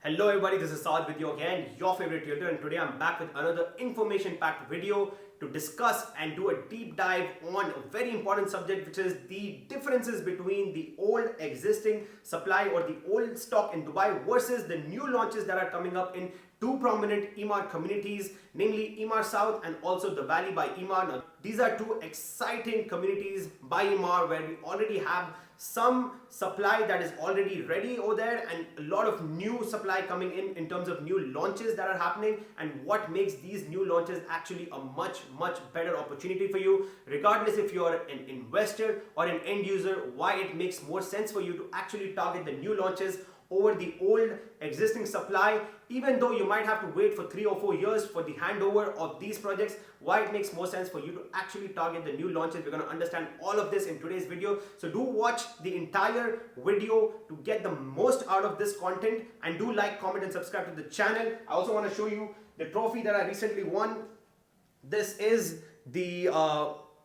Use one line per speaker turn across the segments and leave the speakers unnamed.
Hello everybody, this is Saad with you again, your favorite tutor, and today I'm back with another information-packed video to discuss and do a deep dive on a very important subject, which is the differences between the old existing supply or the old stock in Dubai versus the new launches that are coming up in two prominent Emaar communities, namely Emaar South and also the Valley by Emaar. Now, these are two exciting communities by Emaar where we already have some supply that is already ready over there and a lot of new supply coming in terms of new launches that are happening, and what makes these new launches actually a much better opportunity for you, regardless if you're an investor or an end user, why it makes more sense for you to actually target the new launches over the old existing supply, even though you might have to wait for 3 or 4 years for the handover of these projects. Why it makes more sense for you to actually target the new launches. We're going to understand all of this in today's video, so do watch the entire video to get the most out of this content, and do like, comment and subscribe to the channel. I also want to show you the trophy that I recently won. This is the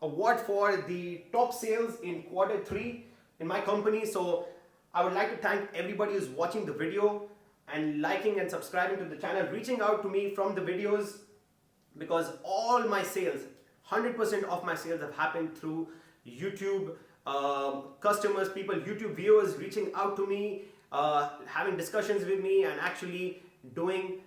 award for the top sales in Q3 in my company. So I would like to thank everybody who's watching the video and liking and subscribing to the channel, reaching out to me from the videos, because all my sales, 100% of my sales have happened through YouTube customers, people, YouTube viewers reaching out to me, having discussions with me and actually doing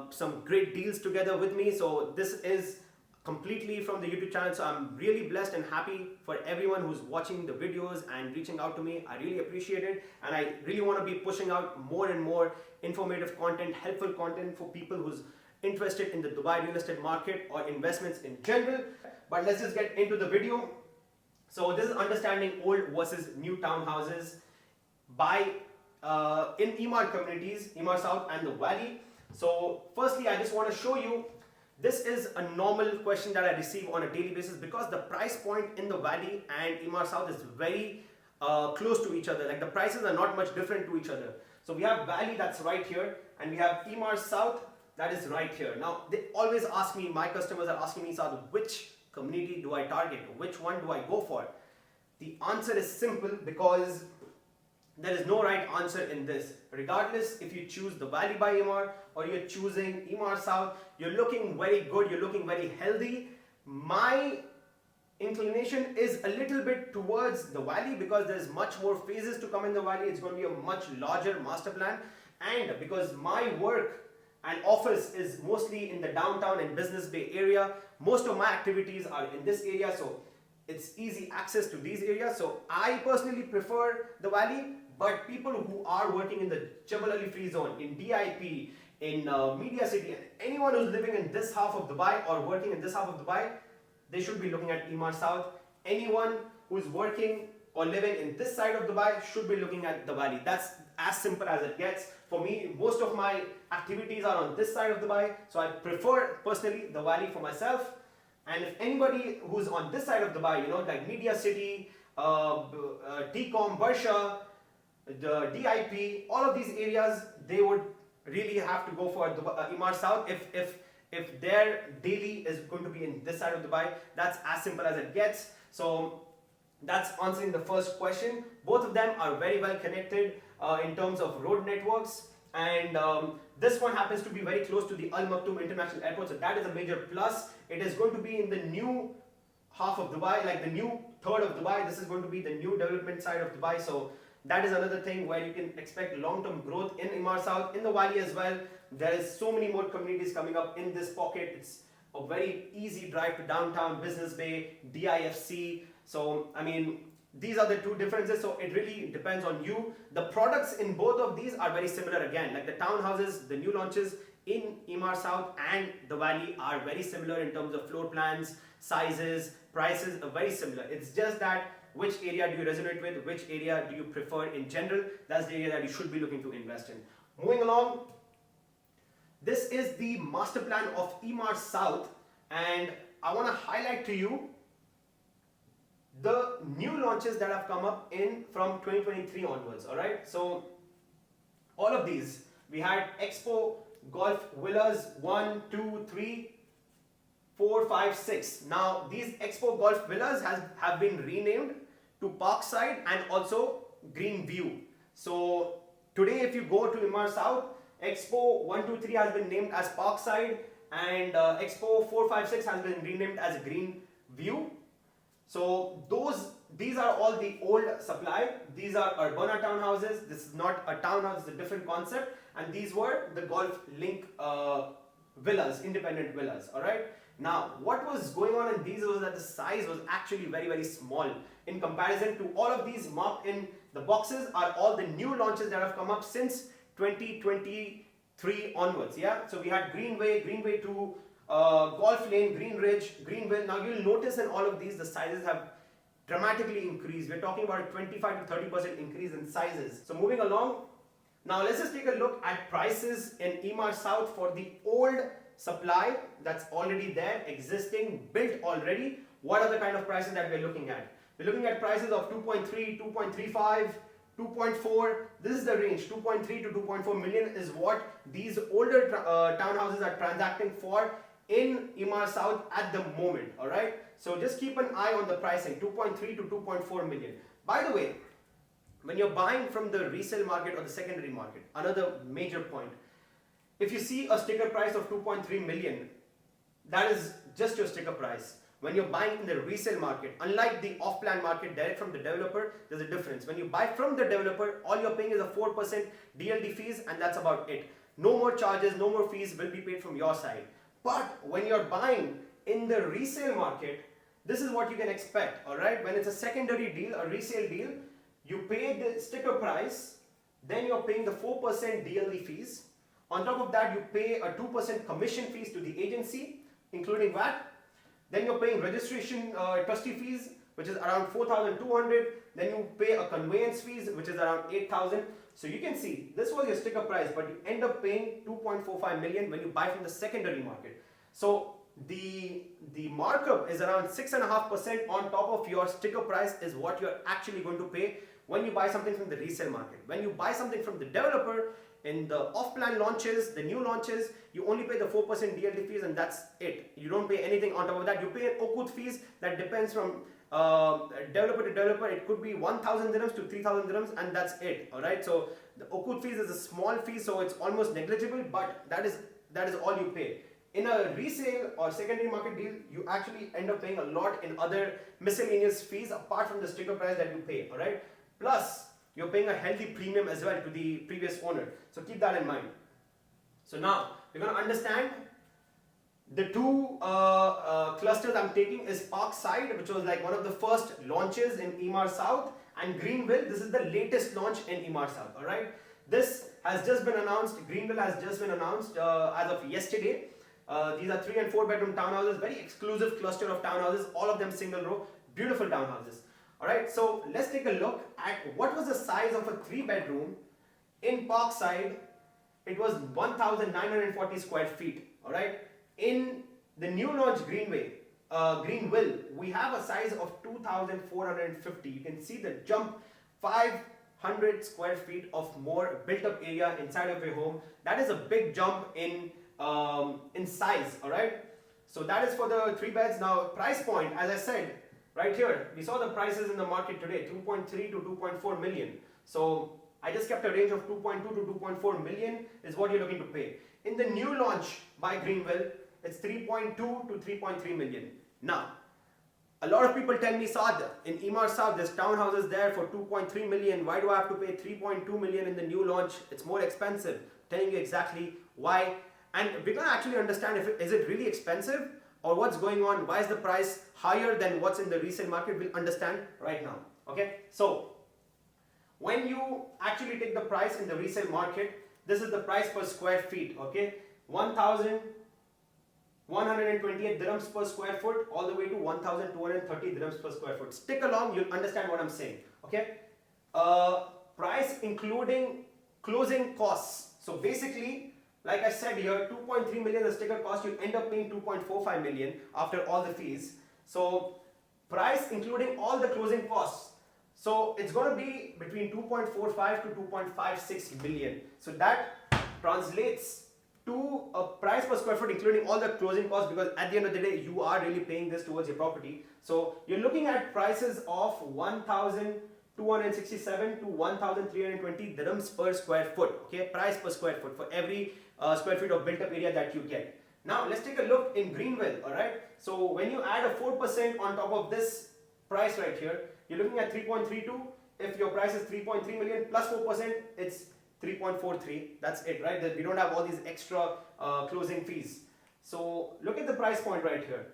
some great deals together with me. So this is completely from the YouTube channel, so I'm really blessed and happy for everyone who's watching the videos and reaching out to me. I really appreciate it, and I really want to be pushing out more and more informative content, helpful content for people who's interested in the Dubai real estate market or investments in general. But let's just get into the video. So this is understanding old versus new townhouses by in Emaar communities, Emaar South and the Valley. So firstly, I just want to show you, this is a normal question that I receive on a daily basis, because the price point in the Valley and Emaar South is very close to each other. Like, the prices are not much different to each other. So we have Valley that's right here, and we have Emaar South that is right here. Now they always ask me, my customers are asking me, Saad, which community do I target? Which one do I go for? The answer is simple, because there is no right answer in this. Regardless if you choose the Valley by Emaar or you're choosing Emaar South, you're looking very good, you're looking very healthy. My inclination is a little bit towards the Valley, because there's much more phases to come in the Valley. It's going to be a much larger master plan, and because my work and office is mostly in the downtown and Business Bay area, most of my activities are in this area, so it's easy access to these areas. So I personally prefer the Valley, but people who are working in the Jebel Ali Free Zone, in DIP, in Media City, anyone who's living in this half of Dubai or working in this half of Dubai, they should be looking at Emaar South. Anyone who's working or living in this side of Dubai should be looking at the Valley. That's as simple as it gets. For me, most of my activities are on this side of Dubai, so I prefer personally the Valley for myself. And if anybody who's on this side of Dubai, you know, like Media City, TCOM, Barsha, the DIP, all of these areas, they would really have to go for Emaar South if their daily is going to be in this side of Dubai. That's as simple as it gets. So that's answering the first question. Both of them are very well connected in terms of road networks, and this one happens to be very close to the Al Maktoum International Airport, so that is a major plus. It is going to be in the new half of Dubai, like the new third of Dubai. This is going to be the new development side of Dubai, so that is another thing where you can expect long-term growth in Emaar South. In the Valley as well, there is so many more communities coming up in this pocket. It's a very easy drive to downtown, Business Bay, DIFC. So I mean, these are the two differences, so it really depends on you. The products in both of these are very similar again, like the townhouses, the new launches in Emaar South and the Valley are very similar in terms of floor plans, sizes, prices are very similar. It's just that which area do you resonate with, which area do you prefer in general. That's the area that you should be looking to invest in. Moving along, this is the master plan of Emaar South, and I want to highlight to you the new launches that have come up in from 2023 onwards. All right, so all of these, we had Expo Golf Villas 1, 2, 3, 4, 5, 6. Now these Expo Golf Villas have been renamed to Parkside and also Green View. So today if you go to Emaar South, Expo 123 has been named as Parkside, and Expo 456 has been renamed as Green View. So these are all the old supply. These are Urbana townhouses. This is not a townhouse, it's a different concept. And these were the Golf Link villas, independent villas. Alright. Now, what was going on in these was that the size was actually very, very small in comparison to all of these marked in the boxes are all the new launches that have come up since 2023 onwards. Yeah. So we had Greenway, Greenway 2, Golf Lane, Green Ridge, Greenville. Now you'll notice in all of these the sizes have dramatically increased. We're talking about a 25 to 30% increase in sizes. So moving along, now let's just take a look at prices in Emaar South for the old supply that's already there, existing, built already. What are the kind of prices that we're looking at? We're looking at prices of 2.3, 2.35, 2.4. This is the range. 2.3 to 2.4 million is what these older townhouses are transacting for in Emaar South at the moment. All right. So just keep an eye on the pricing. 2.3 to 2.4 million. By the way, when you're buying from the resale market or the secondary market, another major point. If you see a sticker price of 2.3 million, that is just your sticker price. When you're buying in the resale market, unlike the off-plan market direct from the developer, there's a difference. When you buy from the developer, all you're paying is a 4% DLD fees, and that's about it. No more charges, no more fees will be paid from your side. But when you're buying in the resale market, this is what you can expect, all right? When it's a secondary deal, a resale deal, you pay the sticker price, then you're paying the 4% DLD fees. On top of that, you pay a 2% commission fees to the agency, including VAT. Then you're paying registration trustee fees, which is around 4,200. Then you pay a conveyance fees, which is around 8,000. So you can see this was your sticker price, but you end up paying 2.45 million when you buy from the secondary market. So the markup is around 6.5% on top of your sticker price is what you're actually going to pay when you buy something from the resale market. When you buy something from the developer, in the off-plan launches, the new launches, you only pay the 4% DLD fees and that's it. You don't pay anything on top of that. You pay an Okut fees that depends from developer to developer. It could be 1,000 dirhams to 3,000 dirhams and that's it. Alright, so the Okut fees is a small fee, so it's almost negligible, but that is all you pay. In a resale or secondary market deal, you actually end up paying a lot in other miscellaneous fees apart from the sticker price that you pay. Alright, plus you're paying a healthy premium as well to the previous owner. So keep that in mind. So now we're going to understand the two clusters I'm taking is Parkside, which was like one of the first launches in Emaar South, and Greenville. This is the latest launch in Emaar South. All right. This has just been announced. Greenville has just been announced as of yesterday. These are 3 and 4 bedroom townhouses, very exclusive cluster of townhouses, all of them single row, beautiful townhouses. Alright, so let's take a look at what was the size of a 3 bedroom in Parkside. It was 1,940 square feet. Alright, in the new launch Greenway, Greenville, we have a size of 2,450. You can see the jump, 500 square feet of more built up area inside of your home. That is a big jump in size. Alright, so that is for the 3 beds. Now price point, as I said, right here, we saw the prices in the market today, 2.3 to 2.4 million. So I just kept a range of 2.2 to 2.4 million is what you're looking to pay. In the new launch by Greenville, it's 3.2 to 3.3 million. Now, a lot of people tell me, Saad, in Emaar South, there's townhouses there for 2.3 million. Why do I have to pay 3.2 million in the new launch? It's more expensive. Telling you exactly why. And we're going to actually understand is it really expensive or what's going on, why is the price higher than what's in the resale market. We'll understand right now. Okay, so when you actually take the price in the resale market, this is the price per square feet. Okay, 1,128 dirhams per square foot all the way to 1,230 dirhams per square foot. Stick along, you'll understand what I'm saying. Okay, price including closing costs. So basically, like I said here, 2.3 million the sticker cost, you'll end up paying 2.45 million after all the fees. So price including all the closing costs. So it's going to be between 2.45 to 2.56 million. So that translates to a price per square foot including all the closing costs, because at the end of the day, you are really paying this towards your property. So you're looking at prices of 1,000 267 to 1320 dirhams per square foot. Okay, price per square foot for every square feet of built up area that you get. Now let's take a look in Greenville. All right, so when you add a 4% on top of this price right here, you're looking at 3.32. If your price is 3.3 million plus 4%, it's 3.43. That's it, right? We don't have all these extra closing fees. So look at the price point right here.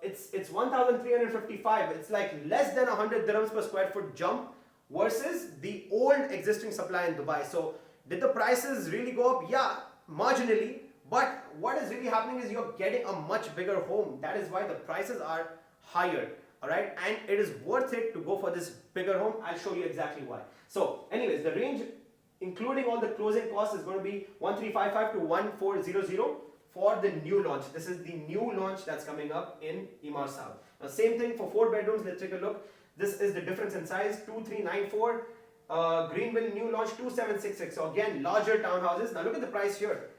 It's 1,355. It's like less than 100 dirhams per square foot jump versus the old existing supply in Dubai. So did the prices really go up? Yeah, marginally. But what is really happening is you're getting a much bigger home. That is why the prices are higher. All right, and it is worth it to go for this bigger home. I'll show you exactly why. So anyways, the range including all the closing costs is going to be 1355 to 1400 for the new launch. This is the new launch that's coming up in Emaar South. Now same thing for 4 bedrooms. Let's take a look. This is the difference in size. 2394 Greenville new launch 2766. So again, larger townhouses. Now look at the price here.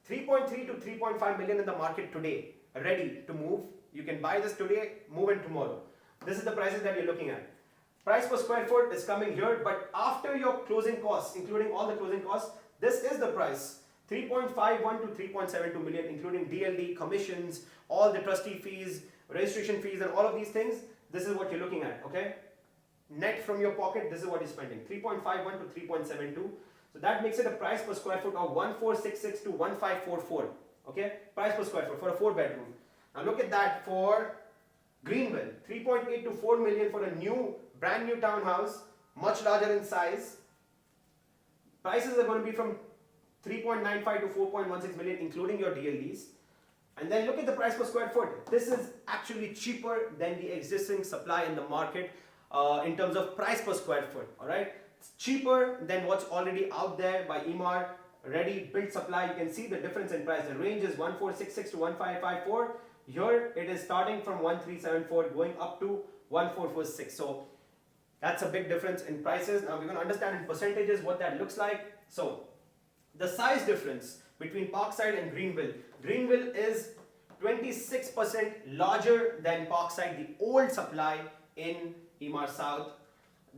3.3 to 3.5 million in the market today, ready to move. You can buy this today, move in tomorrow. This is the prices that you're looking at. Price per square foot is coming here, but after your closing costs, including all the closing costs, this is the price. 3.51 to 3.72 million, including DLD, commissions, all the trustee fees, registration fees, and all of these things. This is what you're looking at, okay? Net from your pocket, this is what you're spending. 3.51 to 3.72. So that makes it a price per square foot of 1466 to 1544. Okay, price per square foot for a 4 bedroom. Now look at that for Greenville, 3.8 to 4 million for a brand new townhouse, much larger in size. Prices are going to be from 3.95 to 4.16 million, including your DLDs. And then look at the price per square foot. This is actually cheaper than the existing supply in the market in terms of price per square foot. All right, it's cheaper than what's already out there by Emaar. Ready built supply. You can see the difference in price. The range is 1466 to 1554. Here it is starting from 1374 going up to 1446. So that's a big difference in prices. Now we're going to understand in percentages what that looks like. So the size difference between Parkside and Greenville. Greenville is 26% larger than Parkside, the old supply in Emaar South.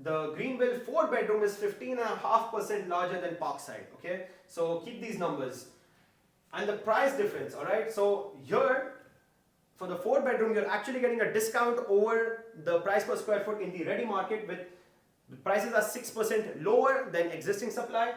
The Greenville 4 bedroom is 15.5% larger than Parkside. Okay, so keep these numbers and the price difference. All right, so here for the 4 bedroom you're actually getting a discount over the price per square foot in the ready market, with the prices are 6% lower than existing supply.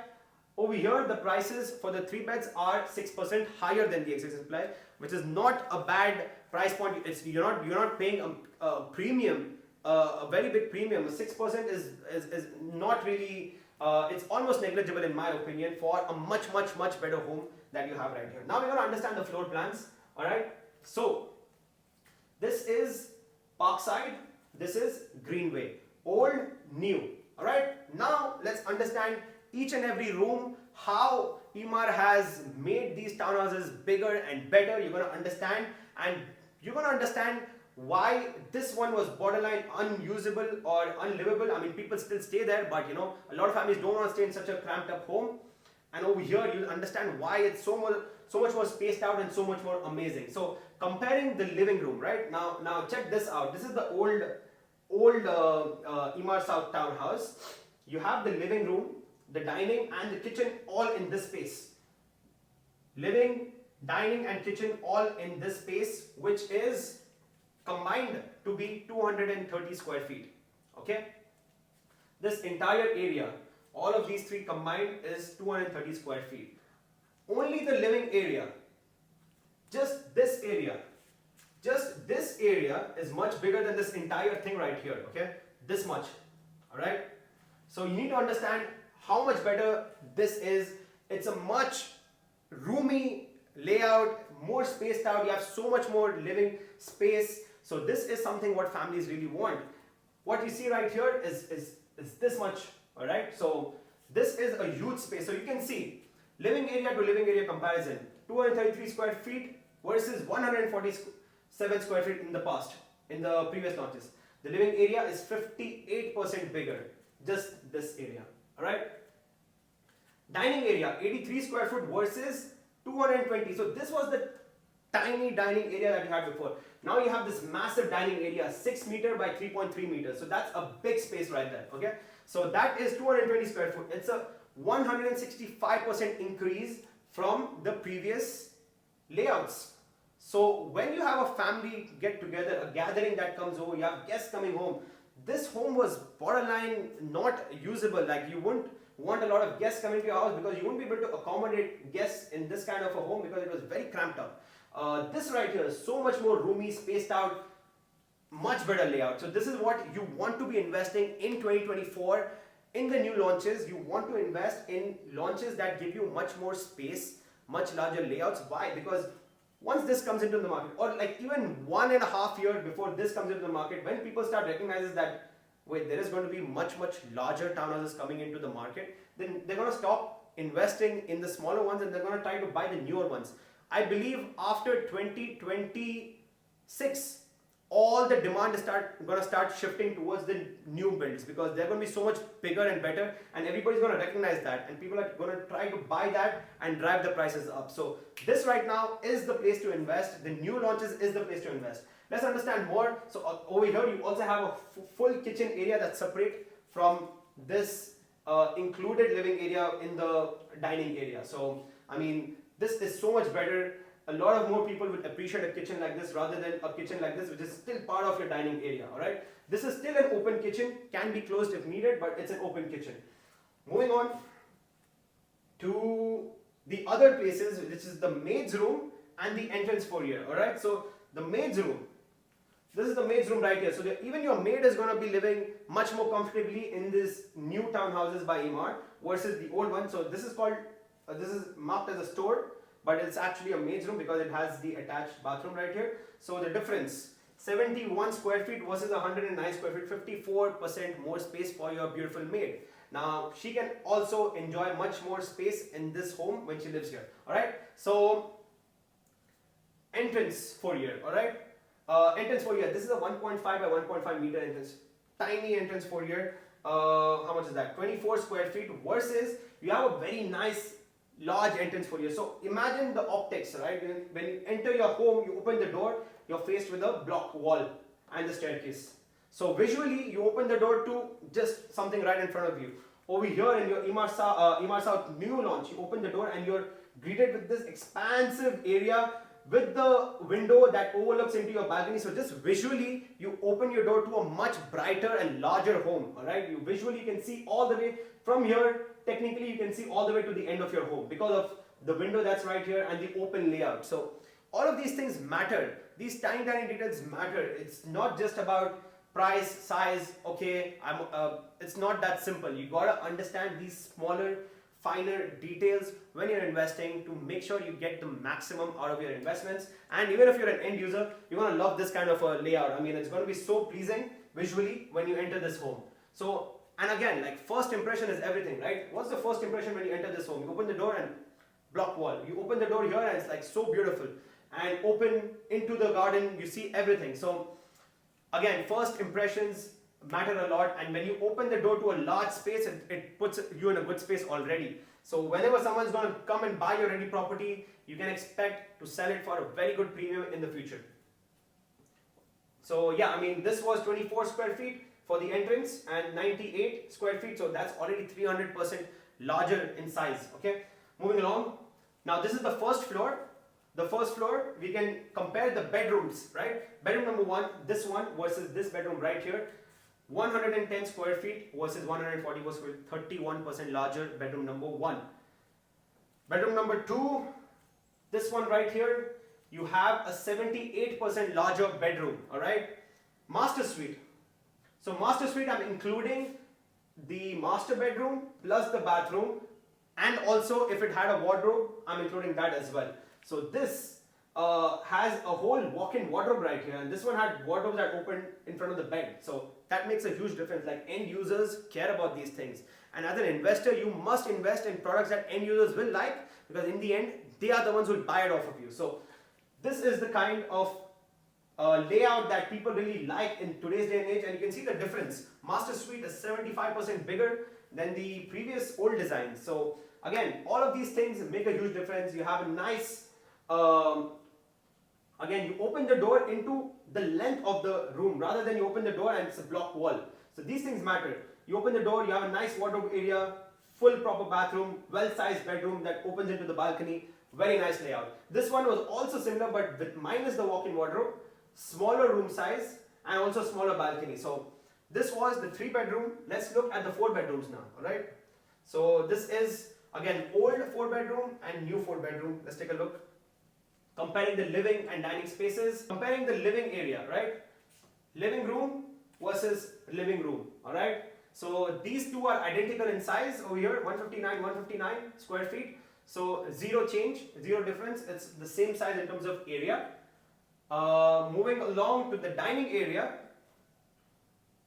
Over here the prices for the 3 beds are 6% higher than the existing supply, which is not a bad price point. It's you're not paying a premium. A very big premium. 6% is not really, it's almost negligible in my opinion for a much better home that you have right here. Now we're going to understand the floor plans. Alright, so this is Parkside, this is Greenway, old, new. Alright, now let's understand each and every room, how Emaar has made these townhouses bigger and better. You're going to understand, and you're going to understand why this one was borderline unusable or unlivable. I mean, people still stay there, but you know, a lot of families don't want to stay in such a cramped up home. And over here, you'll understand why it's so much more spaced out and so much more amazing. So comparing the living room, right? Now check this out. This is the old Emaar South townhouse. You have the living room, the dining and the kitchen all in this space. Living, dining and kitchen all in this space, which is combined to be 230 square feet. Okay, this entire area, all of these three combined is 230 square feet. Only the living area, just this area is much bigger than this entire thing right here. Okay, this much. All right, so you need to understand how much better this is. It's a much roomy layout, more spaced out. You have so much more living space. So this is something what families really want. What you see right here is this much. All right, so this is a huge space. So you can see living area to living area comparison, 233 square feet versus 147 square feet in the past, in the previous launches. The living area is 58% bigger, just this area. All right, dining area 83 square foot versus 220. So this was the tiny dining area that you had before. Now you have this massive dining area, 6 meter by 3.3 meters. So that's a big space right there. Okay. So that is 220 square foot. It's a 165% increase from the previous layouts. So when you have a family get together, a gathering that comes over, you have guests coming home, this home was borderline not usable. Like you wouldn't want a lot of guests coming to your house because you wouldn't be able to accommodate guests in this kind of a home because it was very cramped up. This right here is so much more roomy, spaced out, much better layout. So this is what you want to be investing in 2024 in the new launches. You want to invest in launches that give you much more space, much larger layouts. Why? Because once this comes into the market, or like even 1.5 years before this comes into the market, when people start recognizing that, wait, there is going to be much larger townhouses coming into the market, then they're going to stop investing in the smaller ones and they're going to try to buy the newer ones. I believe after 2026, all the demand is going to start shifting towards the new builds because they're going to be so much bigger and better, and everybody's going to recognize that, and people are going to try to buy that and drive the prices up. So this right now is the place to invest. The new launches is the place to invest. Let's understand more. So over here you also have a full kitchen area that's separate from this included living area in the dining area. So I mean, this is so much better. A lot of more people would appreciate a kitchen like this rather than a kitchen like this, which is still part of your dining area. All right, this is still an open kitchen, can be closed if needed, but it's an open kitchen. Moving on to the other places, which is the maid's room and the entrance foyer. All right, so the maid's room, this is the maid's room right here. So even your maid is going to be living much more comfortably in this new townhouses by Emaar versus the old one. So this is called, this is marked as a store, but it's actually a maid's room because it has the attached bathroom right here. So the difference, 71 square feet versus 109 square feet, 54% more space for your beautiful maid. Now she can also enjoy much more space in this home when she lives here. All right, so entrance foyer. All right, entrance foyer, this is a 1.5 by 1.5 meter entrance, tiny entrance foyer. How much is that? 24 square feet versus you have a very nice large entrance foyer. So imagine the optics, right? When you enter your home, you open the door, you're faced with a block wall and the staircase. So visually, you open the door to just something right in front of you. Over here in your Emaar South new launch, you open the door and you're greeted with this expansive area with the window that overlooks into your balcony. So just visually, you open your door to a much brighter and larger home. All right, you visually can see all the way from here. Technically, you can see all the way to the end of your home because of the window that's right here and the open layout. So all of these things matter. These tiny details matter. It's not just about price, size. Okay, it's not that simple. You gotta understand these smaller, finer details when you're investing to make sure you get the maximum out of your investments. And even if you're an end user, you're gonna love this kind of a layout. I mean, it's gonna be so pleasing visually when you enter this home. So, and again, like first impression is everything, right? What's the first impression when you enter this home? You open the door and block wall. You open the door here and it's like so beautiful. And open into the garden, you see everything. So again, first impressions matter a lot. And when you open the door to a large space, it puts you in a good space already. So whenever someone's going to come and buy your ready property, you can expect to sell it for a very good premium in the future. So yeah, I mean, this was 24 square feet for the entrance and 98 square feet. So that's already 300% larger in size. Okay, moving along. Now this is the first floor. The first floor, we can compare the bedrooms, right? Bedroom number one, this one versus this bedroom right here. 110 square feet versus 144 square feet, 31% larger bedroom number one. Bedroom number two, this one right here, you have a 78% larger bedroom, all right? Master suite. So master suite, I'm including the master bedroom plus the bathroom, and also if it had a wardrobe, I'm including that as well. So this has a whole walk-in wardrobe right here, and this one had wardrobes that opened in front of the bed. So that makes a huge difference. Like end users care about these things, and as an investor, you must invest in products that end users will like, because in the end, they are the ones who will buy it off of you. So this is the kind of layout that people really like in today's day and age, and you can see the difference. Master suite is 75% bigger than the previous old design. So again, all of these things make a huge difference. You have a nice Again, you open the door into the length of the room rather than you open the door and it's a block wall. So these things matter. You open the door, you have a nice wardrobe area, full proper bathroom, well-sized bedroom that opens into the balcony. Very nice layout. This one was also similar, but with minus the walk-in wardrobe, smaller room size, and also smaller balcony. So this was the 3-bedroom. Let's look at the 4 bedrooms now. All right. So this is again old 4-bedroom and new 4-bedroom. Let's take a look. Comparing the living and dining spaces. Comparing the living area, right? Living room versus living room. All right. So these two are identical in size over here, 159 square feet. So zero change, zero difference. It's the same size in terms of area. Moving along to the dining area.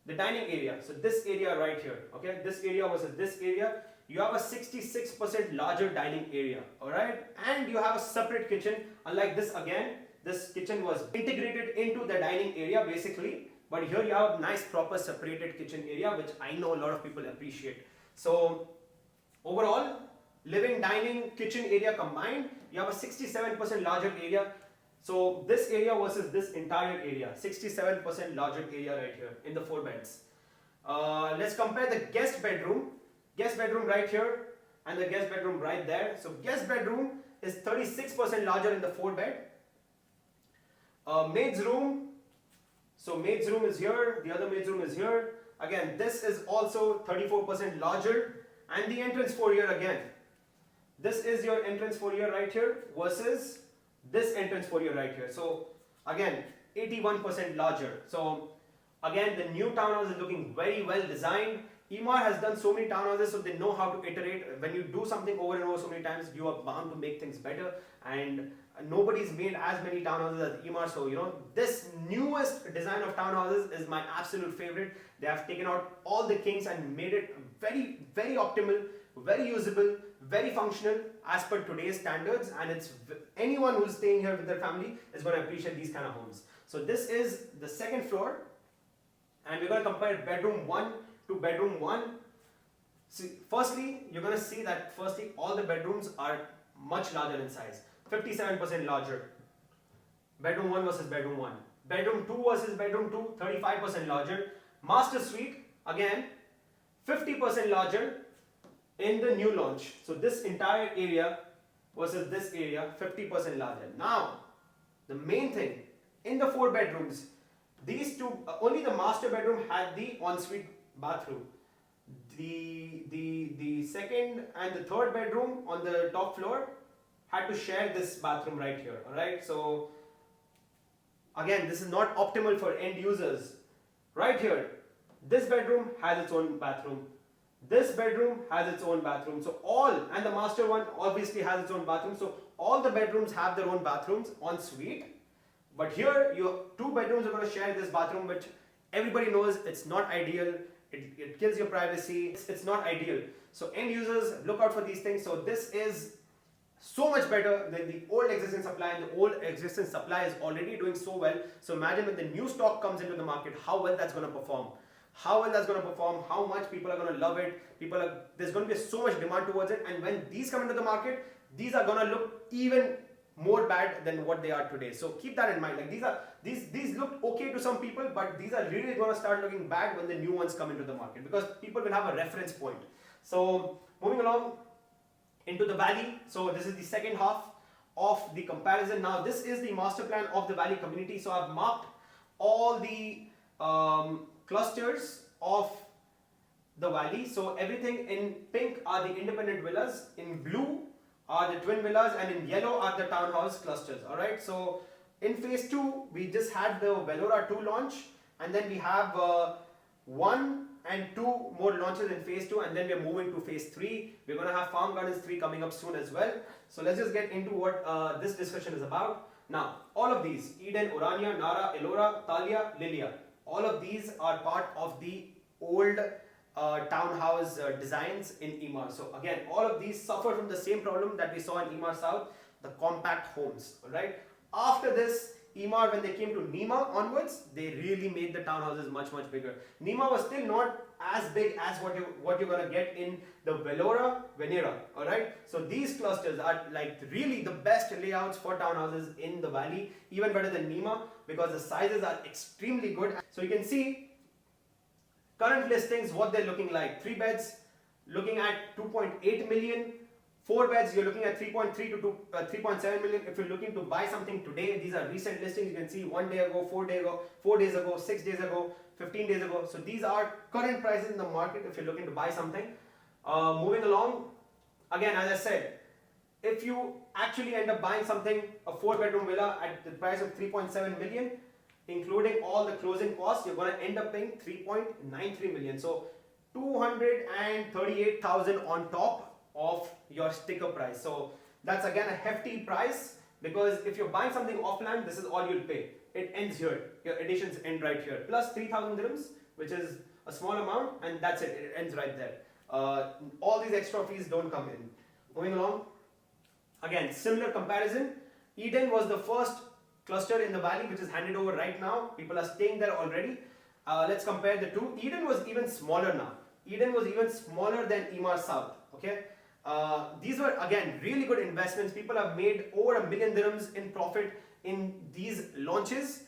The dining area. So this area right here. Okay, this area versus this area. You have a 66% larger dining area. All right, and you have a separate kitchen. Unlike this, again, this kitchen was integrated into the dining area basically. But here you have a nice proper separated kitchen area, which I know a lot of people appreciate. So overall, living, dining, kitchen area combined, you have a 67% larger area. So this area versus this entire area, 67% larger area right here in the 4 beds. Let's compare the guest bedroom right here and the guest bedroom right there. So guest bedroom is 36% larger in the 4 bed. Maid's room, so maid's room is here, the other maid's room is here. Again, this is also 34% larger, and the entrance foyer again. This is your entrance foyer right here versus this entrance foyer right here. So again, 81% larger. So again, the new townhouse is looking very well designed. Emaar has done so many townhouses, so they know how to iterate. When you do something over and over so many times, you are bound to make things better. And nobody's made as many townhouses as Emaar. So, you know, this newest design of townhouses is my absolute favorite. They have taken out all the kinks and made it very, very optimal, very usable, very functional as per today's standards. And it's anyone who's staying here with their family is going to appreciate these kind of homes. So this is the 2nd floor, and we're going to compare bedroom 1 to bedroom 1. See, firstly, you're going to see that firstly all the bedrooms are much larger in size, 57% larger. Bedroom 1 versus bedroom 1. Bedroom 2 versus bedroom 2, 35% larger. Master suite, again, 50% larger in the new launch. So this entire area versus this area, 50% larger. Now, the main thing, in the 4 bedrooms, these two, only the master bedroom had the ensuite bathroom. The second and the 3rd bedroom on the top floor had to share this bathroom right here. Alright, so again, this is not optimal for end users. Right here, this bedroom has its own bathroom. This bedroom has its own bathroom. So and the master one obviously has its own bathroom. So all the bedrooms have their own bathrooms en suite. But here, your 2 bedrooms are going to share this bathroom, which everybody knows it's not ideal. It kills your privacy. It's not ideal. So end users, look out for these things. So this is so much better than the old existing supply, and the old existing supply is already doing so well. So imagine when the new stock comes into the market, how well that's going to perform. How well that's going to perform, how much people are going to love it. There's going to be so much demand towards it, and when these come into the market, these are going to look even more bad than what they are today. So keep that in mind. Like these look okay to some people, but these are really going to start looking bad when the new ones come into the market, because people will have a reference point. So moving along into the valley. So this is the second half of the comparison. Now this is the master plan of the valley community. So I've marked all the clusters of the valley. So everything in pink are the independent villas, in blue are the twin villas, and in yellow are the townhouse clusters. Alright, so in phase 2 we just had the Velora 2 launch, and then we have 1 and 2 more launches in phase 2, and then we're moving to phase 3. We're going to have Farm Gardens 3 coming up soon as well. So let's just get into what this discussion is about. Now, all of these, Eden, Orania, Nara, Elora, Talia, Lilia, all of these are part of the old townhouse designs in Emaar. So again, all of these suffer from the same problem that we saw in Emaar South, the compact homes. Alright, after this, Emaar, when they came to Nima onwards, they really made the townhouses much bigger. Nima was still not as big as what you're gonna get in the Venera. All right. So these clusters are like really the best layouts for townhouses in the valley, even better than Nima because the sizes are extremely good. So you can see current listings what they're looking like. 3 beds looking at 2.8 million. 4 beds, you're looking at 3.3 to 3.7 million. If you're looking to buy something today, these are recent listings. You can see 1 day ago, 4 days ago, 6 days ago, 15 days ago. So these are current prices in the market if you're looking to buy something. Moving along, again, as I said, if you actually end up buying something, a 4-bedroom villa at the price of 3.7 million, including all the closing costs, you're going to end up paying 3.93 million. So 238,000 on top of your sticker price. So that's again a hefty price because if you're buying something off land, this is all you'll pay. It ends here. Your additions end right here. Plus 3,000 dirhams, which is a small amount, and that's it. It ends right there. All these extra fees don't come in. Moving along. Again, similar comparison. Eden was the first cluster in the valley which is handed over right now. People are staying there already. Let's compare the two. Eden was even smaller now. Eden was even smaller than Emaar South. Okay. These were again really good investments. People have made over $1 million dirhams in profit in these launches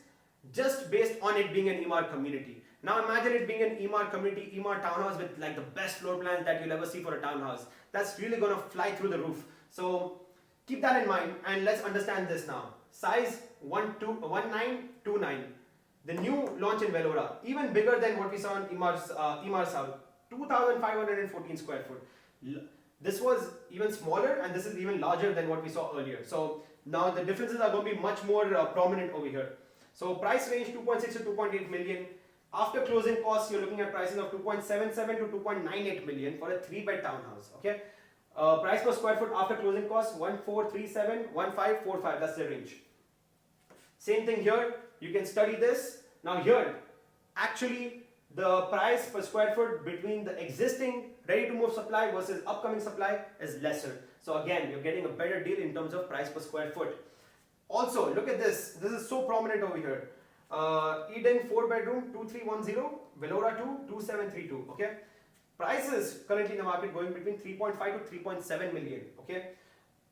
just based on it being an Emaar community. Now imagine it being an Emaar community, Emaar townhouse with like the best floor plans that you'll ever see for a townhouse. That's really going to fly through the roof. So keep that in mind and let's understand this now. Size 1929. The new launch in Velora, even bigger than what we saw in Emaar South, 2,514 square foot. This was even smaller and this is even larger than what we saw earlier. So now the differences are going to be much more prominent over here. So price range 2.6 to 2.8 million. After closing costs, you're looking at prices of 2.77 to 2.98 million for a 3-bed townhouse. Okay. Price per square foot after closing costs 1437, 1545. That's the range. Same thing here. You can study this. Now here, actually, the price per square foot between the existing ready to move supply versus upcoming supply is lesser. So again, you're getting a better deal in terms of price per square foot. Also, look at this. This is so prominent over here. Eden 4-bedroom 2310, Velora 2 2732. Okay. Prices currently in the market going between 3.5 to 3.7 million. Okay.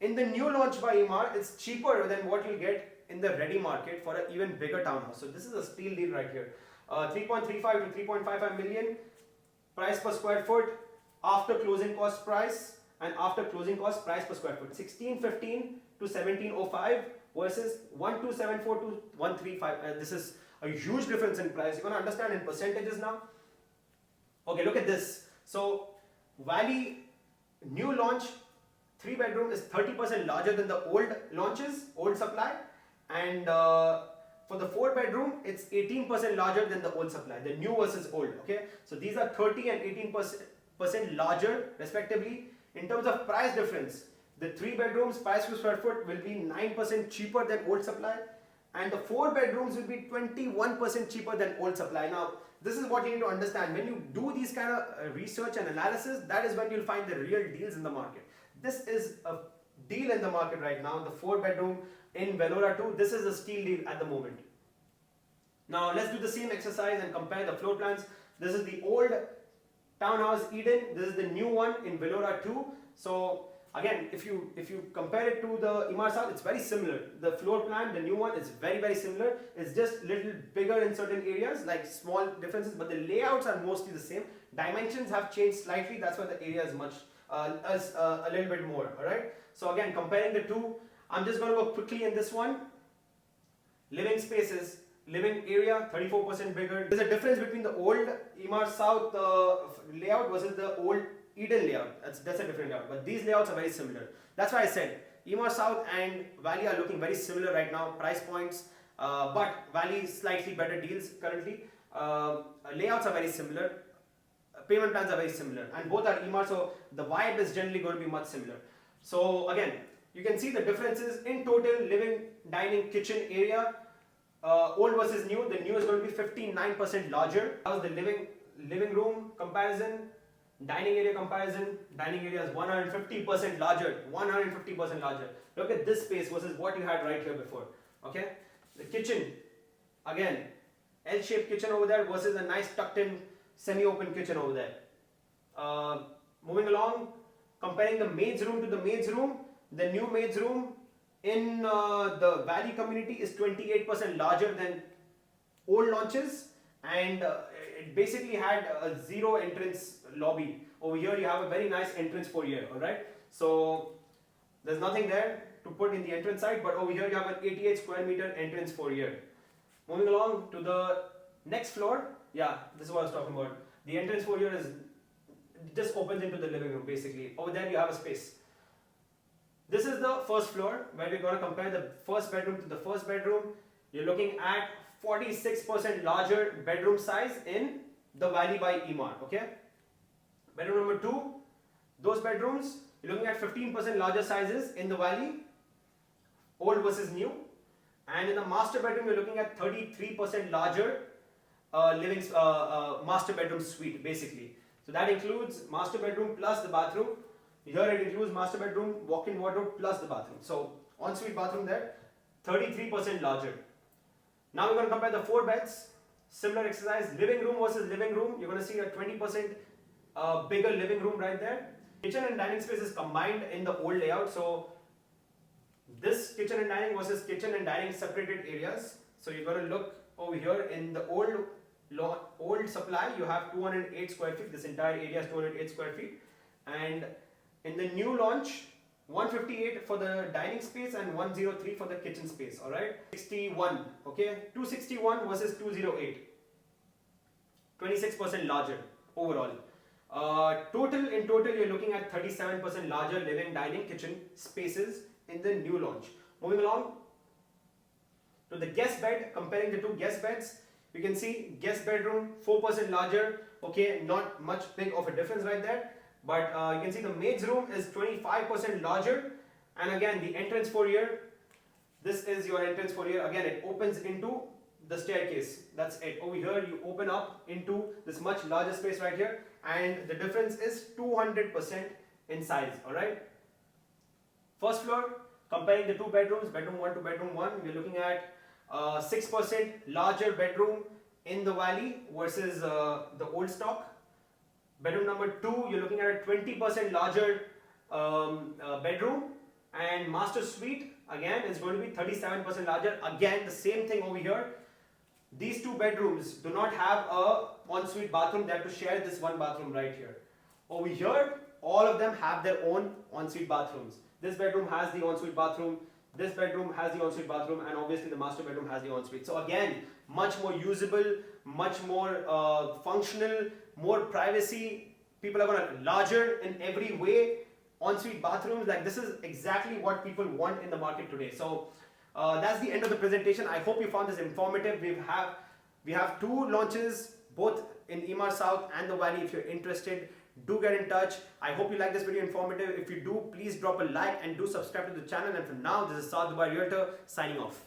In the new launch by Emaar, it's cheaper than what you'll get in the ready market for an even bigger townhouse. So this is a steal deal right here. 3.35 to 3.55 million price per square foot after closing cost price and after closing cost price per square foot. 1615 to 1705 versus 1274 to 135. This is a huge difference in price. You're going to understand in percentages now. Okay, look at this. So Valley new launch 3-bedroom is 30% larger than the old launches, old supply, and for the 4-bedroom, it's 18% larger than the old supply, the new versus old. Okay, so these are 30 and 18% larger respectively. In terms of price difference, the 3-bedrooms price per square foot will be 9% cheaper than old supply, and the 4-bedrooms will be 21% cheaper than old supply. Now, this is what you need to understand. When you do these kind of research and analysis, that is when you'll find the real deals in the market. This is a deal in the market right now, the 4-bedroom in Velora 2. This is a steal deal at the moment. Now let's do the same exercise and compare the floor plans. This is the old townhouse Eden. This is the new one in Velora 2. So again, if you compare it to the Emaar South, it's very similar. The floor plan, the new one, is very similar. It's just a little bigger in certain areas, like small differences, but the layouts are mostly the same. Dimensions have changed slightly. That's why the area is much a little bit more. All right. So again, comparing the two, I'm just going to go quickly in this one. Living spaces, living area 34% bigger. There's a difference between the old Emaar South layout versus the old Eden layout. That's a different layout, but these layouts are very similar. That's why I said Emaar South and Valley are looking very similar right now, price points, but Valley slightly better deals currently. Layouts are very similar, payment plans are very similar, and both are Emaar, so the vibe is generally going to be much similar. So again, you can see the differences in total living, dining, kitchen area. Old versus new. The new is going to be 59% larger. How's the living room comparison? Dining area comparison. Dining area is 150% larger. 150% larger. Look at this space versus what you had right here before. Okay. The kitchen, again, L-shaped kitchen over there versus a nice tucked in semi-open kitchen over there. Moving along, comparing the maid's room to the maid's room, the new maid's room in the Valley community is 28% larger than old launches, and it basically had a zero entrance lobby. Over here you have a very nice entrance foyer, alright? So there's nothing there to put in the entrance side, but over here you have an 88 square meter entrance foyer. Moving along to the next floor, yeah, this is what I was talking about. The entrance foyer is just opens into the living room basically. Over there you have a space. This is the first floor where we're going to compare the first bedroom to the first bedroom. You're looking at 46% larger bedroom size in the Valley by Emaar, okay? Bedroom number 2, those bedrooms, you're looking at 15% larger sizes in the Valley, old versus new. And in the master bedroom, you're looking at 33% larger master bedroom suite basically. So that includes master bedroom plus the bathroom. Here it includes master bedroom, walk-in wardrobe plus the bathroom. So ensuite bathroom there, 33% larger. Now we're going to compare the 4 beds. Similar exercise, living room versus living room. You're going to see a 20% bigger living room right there. Kitchen and dining space is combined in the old layout. So this kitchen and dining versus kitchen and dining separated areas. So you're going to look over here in the old supply. You have 208 square feet. This entire area is 208 square feet. And in the new launch, 158 for the dining space and 103 for the kitchen space, alright? 61, okay? 261 versus 208. 26% larger overall. In total, you're looking at 37% larger living, dining, kitchen spaces in the new launch. Moving along to the guest bed, comparing the 2 guest beds, you can see guest bedroom 4% larger, okay? Not much big of a difference right there. But you can see the maid's room is 25% larger, and again the entrance foyer, this is your entrance foyer. Again, it opens into the staircase. That's it. Over here you open up into this much larger space right here, and the difference is 200% in size, alright? First floor, comparing the 2 bedrooms, bedroom 1 to bedroom 1, we're looking at 6% larger bedroom in the Valley versus the old stock. Bedroom number 2, you're looking at a 20% larger bedroom, and master suite again is going to be 37% larger. Again, the same thing over here. These 2 bedrooms do not have a ensuite bathroom. They have to share this one bathroom right here. Over here, all of them have their own ensuite bathrooms. This bedroom has the ensuite bathroom. This bedroom has the ensuite bathroom, and obviously the master bedroom has the ensuite. So again, much more usable, much more functional, more privacy. People are going to larger in every way. Ensuite bathrooms, like this is exactly what people want in the market today. So that's the end of the presentation. I hope you found this informative. We have 2 launches, both in Emaar South and the Valley. If you're interested, do get in touch. I hope you like this video informative. If you do, please drop a like and do subscribe to the channel. And for now, this is South Dubai Realtor signing off.